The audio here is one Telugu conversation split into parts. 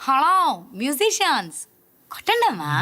హలో మ్యూజిషియన్స్ కొట్టండమ్మా.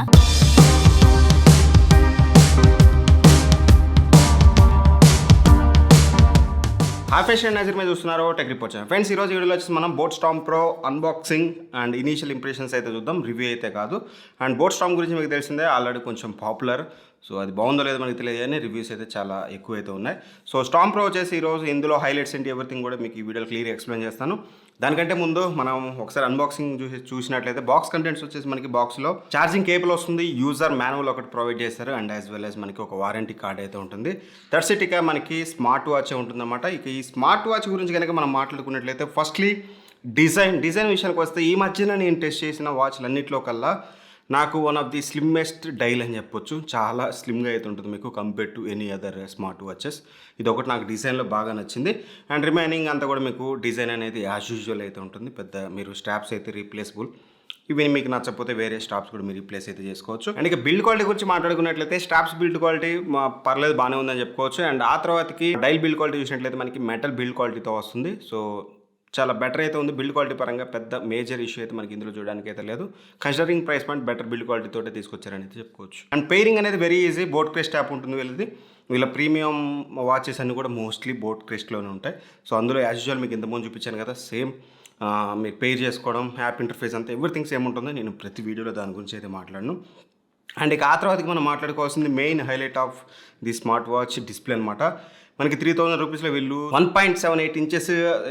ఫ్యాషన్ నజర్ మీద చూస్తున్నారు టెక్ రిపోర్ట్ ఛానల్. ఫ్రెండ్స్, ఈరోజు వీడియోలో వచ్చేసి మనం boat storm pro unboxing and initial impressions అయితే చూద్దాం, రివ్యూ అయితే కాదు. అండ్ బోట్ స్టామ్ గురించి మీకు తెలిసిందే, ఆల్రెడీ కొంచెం పాపులర్. సో అది బాగుందో లేదో మనకి తెలియదు కానీ రివ్యూస్ అయితే చాలా ఎక్కువ అయితే ఉన్నాయి. సో స్టామ్ ప్రో వచ్చేసి ఈరోజు ఇందులో హైలైట్స్ ఏంటి ఎవ్రీథింగ్ కూడా మీకు ఈ వీడియోలో క్లియర్గా ఎక్స్ప్లెయిన్ చేస్తాను. దానికంటే ముందు మనం ఒకసారి అన్బాక్సింగ్ చూసినట్లయితే బాక్స్ కంటెంట్స్ వచ్చేసి మనకి బాక్స్లో ఛార్జింగ్ కేబుల్ వస్తుంది, యూజర్ మాన్యువల్ ఒకటి ప్రొవైడ్ చేస్తారు, అండ్ యాజ్ వెల్ యాజ్ మనకి ఒక వారంటీ కార్డ్ అయితే ఉంటుంది. That's it. ఇక మనకి స్మార్ట్ వాచ్ ఉంటుందన్నమాట. ఇక ఈ స్మార్ట్ వాచ్ గురించి కనుక మనం మాట్లాడుకున్నట్లయితే ఫస్ట్లీ డిజైన్ విషయానికి వస్తే ఈ మధ్యన నేను టెస్ట్ చేసిన వాచ్లు అన్నింటిలో కల్లా నాకు one of the slimmest dial అని చెప్పొచ్చు. చాలా స్లిమ్గా అయితే ఉంటుంది మీకు compare to any other smart watches. ఇది ఒకటి నాకు డిజైన్లో బాగా నచ్చింది. అండ్ రిమైనింగ్ అంతా కూడా మీకు డిజైన్ అనేది యాజ్ యూజువల్ అయితే ఉంటుంది. పెద్ద మీరు స్ట్రాప్స్ అయితే రీప్లేసబుల్, ఇవి మీకు నచ్చకపోతే వేరే స్ట్రాప్స్ కూడా మీరు రీప్లేస్ అయితే చేసుకోవచ్చు. అండ్ ఇక బిల్డ్ క్వాలిటీ గురించి మాట్లాడుకున్నట్లయితే స్ట్రాప్స్ బిల్డ్ క్వాలిటీ పర్లేదు బాగానే ఉందని చెప్పుకోవచ్చు. అండ్ ఆ తర్వాతకి డైల్ బిల్డ్ క్వాలిటీ చూసినట్లయితే మనకి మెటల్ బిల్డ్ క్వాలిటీతో వస్తుంది. సో చాలా బెటర్ అయితే ఉంది. బిల్డ్ క్వాలిటీ పరంగా పెద్ద మేజర్ ఇష్యూ అయితే మనకి ఇందులో చూడడానికి అయితే లేదు. Considering price point better build quality తోటే తీసుకొచ్చారని అయితే చెప్పుకోవచ్చు. అండ్ పెయిరింగ్ అనేది very easy. Boat crest app ఉంటుంది వీళ్ళది. వీళ్ళ ప్రీమియం వాచెస్ అన్ని కూడా మోస్ట్లీ బోట్ క్రెస్ట్లోనే ఉంటాయి. సో అందులో యాజ్ యూజువల్ మీకు ఇంతకుముందు చూపించాను కదా, సేమ్ మీరు పేర్ చేసుకోవడం, యాప్ ఇంటర్ఫేస్ అంతా ఎవ్రీథింగ్ సేమ్ ఉంటుంది. నేను ప్రతి వీడియోలో దాని గురించి అయితే మాట్లాడను. అండ్ ఇక ఆ తర్వాతకి మనం మాట్లాడుకోవాల్సింది main highlight of the smart watch display అనమాట. మనకి 3000 రూపీస్లో వీళ్ళు 1.78 ఇంచెస్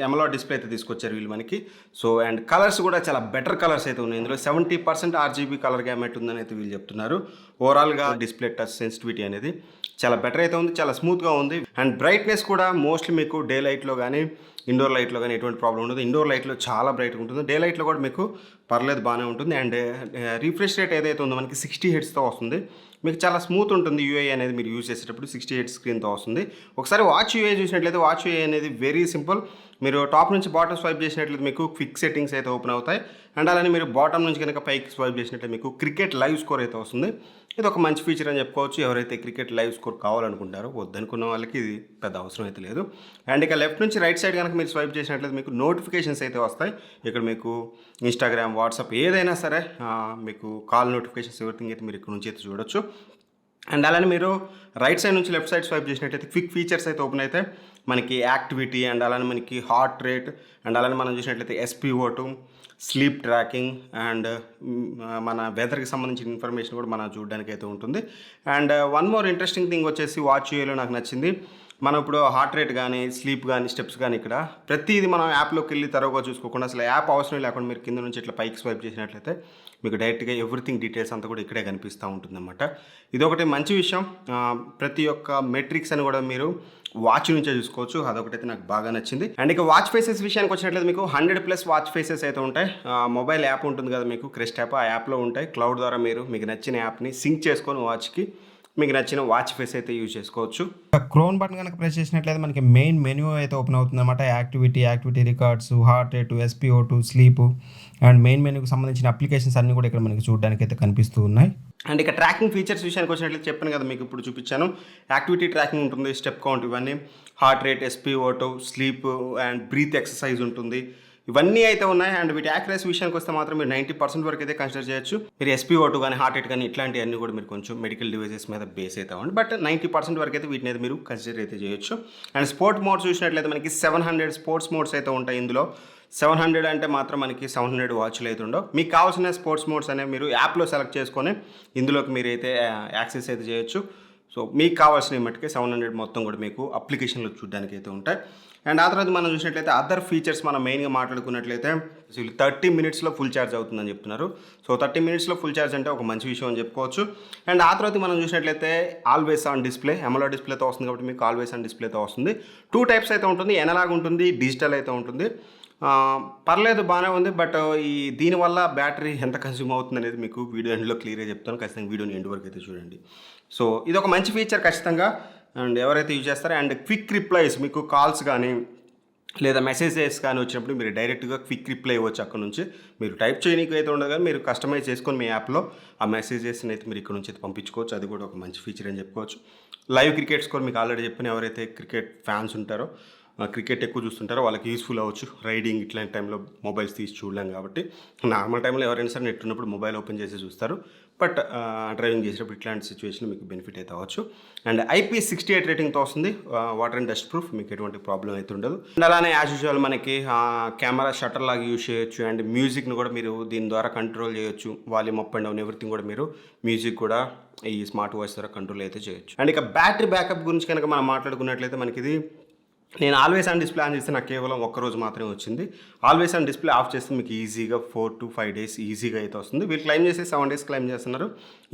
AMOLED డిస్ప్లే అయితే తీసుకొచ్చారు వీళ్ళు మనకి. సో అండ్ కలర్స్ కూడా చాలా బెటర్ కలర్స్ అయితే ఉన్నాయి. ఇందులో 70% RGB కలర్ గ్యామెట్ ఉందని అయితే వీళ్ళు చెప్తున్నారు. ఓవరాల్గా డిస్ప్లే టచ్ సెన్సిటివిటీ అనేది చాలా బెటర్ అయితే ఉంది, చాలా స్మూత్గా ఉంది. అండ్ బ్రైట్నెస్ కూడా మోస్ట్లీ మీకు డే లైట్లో కానీ ఇండోర్ లైట్లో కానీ ఎటువంటి ప్రాబ్లం ఉండదు. ఇండోర్ లైట్లో చాలా బ్రైట్గా ఉంటుంది, డే లైట్లో కూడా మీకు పర్లేదు బాగానే ఉంటుంది. అండ్ రిఫ్రెష్ రేట్ ఏదైతే ఉందో మనకి 60 హెర్ట్జ్తో వస్తుంది. మీకు చాలా స్మూత్ ఉంటుంది. యూఐ అనేది మీరు యూజ్ చేసేటప్పుడు 60 హెర్ట్జ్ స్క్రీన్తో వస్తుంది. ఒకసారి వాచ్ యూఐ చూసినట్లయితే వాచ్ యూఐ అనేది వెరీ సింపుల్. మీరు టాప్ నుంచి బాటమ్ స్వైప్ చేసినట్లయితే మీకు క్విక్ సెట్టింగ్స్ అయితే ఓపెన్ అవుతాయి. అండ్ అలానే మీరు బాటమ్ నుంచి కనుక పైకి స్వైప్ చేసినట్లయితే మీకు క్రికెట్ లైవ్ స్కోర్ అయితే వస్తుంది. ఇది ఒక మంచి ఫీచర్ అని చెప్పుకోవచ్చు. ఎవరైతే క్రికెట్ లైవ్ స్కోర్ కావాలనుకుంటారో, వద్దనుకున్న వాళ్ళకి ఇది పెద్ద అవసరం అయితే లేదు. అండ్ ఇక లెఫ్ట్ నుంచి రైట్ సైడ్ కనుక మీరు స్వైప్ చేసినట్లయితే మీకు నోటిఫికేషన్స్ అయితే వస్తాయి. ఇక్కడ మీకు ఇన్స్టాగ్రామ్, వాట్సాప్ ఏదైనా సరే మీకు కాల్ నోటిఫికేషన్స్ ఎవ్రీథింగ్ అయితే మీరు ఇక్కడ నుంచి అయితే చూడొచ్చు. అండ్ అలానే మీరు రైట్ సైడ్ నుంచి లెఫ్ట్ సైడ్ స్వైప్ చేసినట్టయితే క్విక్ ఫీచర్స్ అయితే ఓపెన్ అయితే మనకి యాక్టివిటీ, అండ్ అలానే మనకి హార్ట్ రేట్, అండ్ అలానే మనం చూసినట్లయితే SpO2, స్లీప్ ట్రాకింగ్, అండ్ మన వెదర్కి సంబంధించిన ఇన్ఫర్మేషన్ కూడా మనం చూడడానికి అయితే ఉంటుంది. And one more interesting thing వచ్చేసి వాచ్ యూఏలో నాకు నచ్చింది. మనం ఇప్పుడు హార్ట్ రేట్ కానీ స్లీప్ కానీ స్టెప్స్ కానీ ఇక్కడ ప్రతిదీ మనం యాప్లోకి వెళ్ళి తరువుగా చూసుకోకుండా అసలు యాప్ అవసరం లేకుండా మీరు కింద నుంచి ఇట్లా పైకి స్వైప్ చేసినట్లయితే మీకు డైరెక్ట్గా ఎవ్రీథింగ్ డీటెయిల్స్ అంతా కూడా ఇక్కడే కనిపిస్తూ ఉంటుందన్నమాట. ఇదొకటి మంచి విషయం. ప్రతి ఒక్క మెట్రిక్స్ అని కూడా మీరు వాచ్ నుంచే చూసుకోవచ్చు. అదొకటైతే నాకు బాగా నచ్చింది. అండ్ ఇక వాచ్ ఫేసెస్ విషయానికి వచ్చినట్లయితే మీకు 100+ వాచ్ ఫేసెస్ అయితే ఉంటాయి. మొబైల్ యాప్ ఉంటుంది కదా మీకు, క్రెస్ట్ యాప్, ఆ యాప్లో ఉంటాయి. క్లౌడ్ ద్వారా మీరు మీకు నచ్చిన యాప్ని సింక్ చేసుకొని వాచ్కి మీకు నచ్చిన వాచ్ ఫేస్ అయితే యూజ్ చేసుకోవచ్చు. క్రోన్ బటన్ కనుక ప్రెస్ చేసినట్లయితే మనకి మెయిన్ మెన్యూ అయితే ఓపెన్ అవుతుంది అనమాట. Activity records, heart rate, SpO2, sleep, and main మెన్యూకి సంబంధించిన అప్లికేషన్స్ అన్ని కూడా ఇక్కడ మనకి చూడడానికి అయితే కనిపిస్తూ ఉన్నాయి. అండ్ ఇక ట్రాకింగ్ ఫీచర్స్ విషయానికి వచ్చినట్లయితే చెప్పాను కదా మీకు, ఇప్పుడు చూపించాను. యాక్టివిటీ ట్రాకింగ్ ఉంటుంది, స్టెప్ కౌంట్, ఇవన్నీ heart rate, SpO2, sleep and breath exercise ఉంటుంది. ఇవన్నీ అయితే ఉన్నాయి. అండ్ వీటి యాక్యురసీ విషయానికి వస్తే మాత్రం మీరు 90% వరకు అయితే కన్సిడర్ చేయొచ్చు. మీరు SpO2 కానీ హార్ట్ రేట్ కానీ ఇట్లాంటివన్నీ కూడా మీరు కొంచెం మెడికల్ డివైజెస్ మీద బేస్ అయితే ఉంది. బట్ 90% వరకు అయితే వీటిని అయితే మీరు కన్సిడర్ అయితే చేయొచ్చు. అండ్ స్పోర్ట్ మోడ్స్ చూసినట్లయితే మనకి 700 స్పోర్ట్స్ మోడ్స్ అయితే ఉంటాయి. ఇందులో 700 అంటే మాత్రం మనకి 700 వాచ్లు అయితే ఉండవు. మీకు కావాల్సిన స్పోర్ట్స్ మోడ్స్ అనేవి మీరు యాప్లో సెలెక్ట్ చేసుకొని ఇందులోకి మీరు అయితే యాక్సెస్ అయితే చేయొచ్చు. సో మీకు కావాల్సిన మట్టుకే 700 మొత్తం కూడా మీకు అప్లికేషన్లో చూడడానికి అయితే ఉంటాయి. అండ్ ఆ తర్వాత మనం చూసినట్లయితే అదర్ ఫీచర్స్ మనం మెయిన్గా మాట్లాడుకున్నట్లయితే 30 మినిట్స్లో ఫుల్ ఛార్జ్ అవుతుందని చెప్తున్నారు. సో 30 మినిట్స్లో ఫుల్ ఛార్జ్ అంటే ఒక మంచి విషయం అని చెప్పుకోవచ్చు. అండ్ ఆ తర్వాత మనం చూసినట్లయితే ఆల్వేస్ ఆన్ డిస్ప్లే, AMOLED డిస్ప్లేతో వస్తుంది కాబట్టి మీకు ఆల్వేస్ ఆన్ డిస్ప్లేతో వస్తుంది. 2 టైప్స్ అయితే ఉంటుంది, ఎనలాగ్ ఉంటుంది, డిజిటల్ అయితే ఉంటుంది. పర్లేదు బాగానే ఉంది. బట్ దీనివల్ల బ్యాటరీ ఎంత కన్స్యూమ్ అవుతుంది అనేది మీకు వీడియో ఎండ్లో క్లియర్గా చెప్తాను. ఖచ్చితంగా వీడియోని ఎండ్ వరకు అయితే చూడండి. సో ఇది ఒక మంచి ఫీచర్ ఖచ్చితంగా. అండ్ ఎవరైతే యూజ్ చేస్తారో, అండ్ క్విక్ రిప్లైస్, మీకు కాల్స్ కానీ లేదా మెసేజెస్ కానీ వచ్చినప్పుడు మీరు డైరెక్ట్గా క్విక్ రిప్లై ఇవ్వచ్చు. అక్కడ నుంచి మీరు టైప్ చేయడానికి అయితే ఉండదు కానీ మీరు కస్టమైజ్ చేసుకొని మీ యాప్లో ఆ మెసేజెస్ని అయితే మీరు ఇక్కడ నుంచి అయితే పంపించుకోవచ్చు. అది కూడా ఒక మంచి ఫీచర్ అని చెప్పుకోవచ్చు. లైవ్ క్రికెట్ స్కోర్ మీకు ఆల్రెడీ చెప్పిన ఎవరైతే క్రికెట్ ఫ్యాన్స్ ఉంటారో క్రికెట్ ఎక్కువ చూస్తుంటారో వాళ్ళకి యూస్ఫుల్ అవ్వచ్చు. రైడింగ్ ఇట్లాంటి టైంలో మొబైల్స్ తీసి చూడలేం కాబట్టి నార్మల్ టైంలో ఎవరైనా సరే నెట్ ఉన్నప్పుడు మొబైల్ ఓపెన్ చేసి చూస్తారు. బట్ డ్రైవింగ్ చేసేటప్పుడు ఇట్లాంటి సిచ్యువేషన్ మీకు బెనిఫిట్ అయితే అవ్వచ్చు. అండ్ IP68 రేటింగ్తో వస్తుంది. వాటర్ అండ్ డస్ట్ ప్రూఫ్, మీకు ఎటువంటి ప్రాబ్లం అయితే ఉండదు. అండ్ అలానే యాజ్ యూజువల్ మనకి కెమెరా షటర్ లాగా యూజ్ చేయొచ్చు. అండ్ మ్యూజిక్ని కూడా మీరు దీని ద్వారా కంట్రోల్ చేయొచ్చు. Volume up and down everything కూడా మీరు మ్యూజిక్ కూడా ఈ స్మార్ట్ వాచ్ ద్వారా కంట్రోల్ అయితే చేయొచ్చు. అండ్ ఇక బ్యాటరీ బ్యాకప్ గురించి కనుక మనం మాట్లాడుకున్నట్లయితే మనకి ఇది నేను ఆల్వేస్ ఆన్ డిస్ప్లే ఆన్ చేస్తే నాకు కేవలం ఒక్కరోజు మాత్రమే వచ్చింది. ఆల్వేస్ ఆన్ డిస్ప్లే ఆఫ్ చేస్తే మీకు ఈజీగా 4 to 5 days ఈజీగా అయితే వస్తుంది. వీళ్ళు క్లైమ్ చేసి 7 days క్లైమ్ చేస్తున్నారు.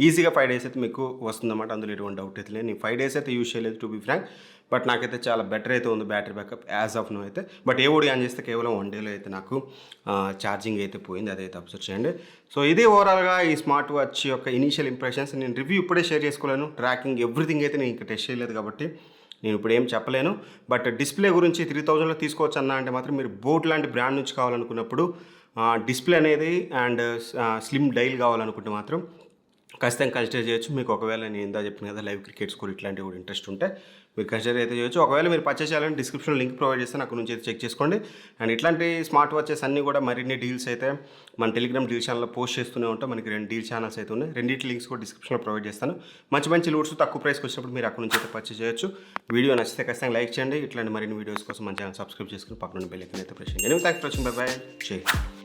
ఈజీగా 5 days అయితే మీకు వస్తుందన్నమాట. అందులో ఎటువంటి డౌట్ అయితే లేదు. నేను 5 days అయితే యూజ్ చేయలేదు టు బి ఫ్రాంక్. బట్ నాకైతే చాలా బెటర్ అయితే ఉంది battery backup as of now అయితే. బట్ ఏ ఓడి ఆన్ చేస్తే కేవలం 1 dayలో అయితే నాకు ఛార్జింగ్ అయితే పోయింది. అదైతే అబ్జర్వ్ చేయండి. సో ఇది ఓవరాల్గా ఈ స్మార్ట్ వాచ్ యొక్క ఇనీషియల్ ఇంప్రెషన్స్. నేను రివ్యూ ఇప్పుడే షేర్ చేసుకోలేను. ట్రాకింగ్ ఎవ్రీథింగ్ అయితే నేను ఇంకా టెస్ట్ చేయలేదు కాబట్టి నేను ఇప్పుడు ఏం చెప్పలేను. బట్ డిస్ప్లే గురించి 3000లో తీసుకోవచ్చు అన్న అంటే మాత్రం మీరు బోట్ లాంటి బ్రాండ్ నుంచి కావాలనుకున్నప్పుడు డిస్ప్లే అనేది అండ్ స్లిమ్ డైల్ కావాలనుకుంటే మాత్రం ఖచ్చితంగా కన్సిడర్ చేయొచ్చు. మీకు ఒకవేళ నేను ఇందా చెప్పిన కదా లైవ్ క్రికెట్ స్కోర్ ఇట్లాంటివి కూడా ఇంట్రెస్ట్ ఉంటే మీరు కన్సిడర్ అయితే చేయొచ్చు. ఒకవేళ మీరు పర్చేస్ చేయాలని డిస్క్రిప్షన్లో లింక్ ప్రొవైడ్ చేస్తాను, అక్కడ నుంచి అయితే చెక్ చేసుకోండి. అండ్ ఇట్లాంటి స్మార్ట్ వాచెస్ అన్నీ కూడా మరిన్ని డీల్స్ అయితే మన టెలిగ్రామ్ డీల్ ఛానల్లో పోస్ట్ చేస్తూనే ఉంటాం. మనకి 2 డీల్ ఛానల్స్ అయితే ఉన్నాయి. రెండింటి లింక్స్ కూడా డిస్క్రిప్షన్లో ప్రొవైడ్ చేస్తాను. మంచి మంచి లూట్స్ తక్కువ ప్రైస్కి వచ్చినప్పుడు మీరు అక్కడ నుంచి అయితే పర్చేస్ చేయొచ్చు. వీడియో నచ్చితే ఖచ్చితంగా లైక్ చేయండి. ఇట్లాంటి మరిన్ని వీడియోస్ కోసం మన ఛానల్ సబ్స్క్రైబ్ చేసుకుని పక్కన బెల్ ఐకాన్ అయితే ప్రెస్ చేయండి. Thanks for watching. By by. జై హింద్.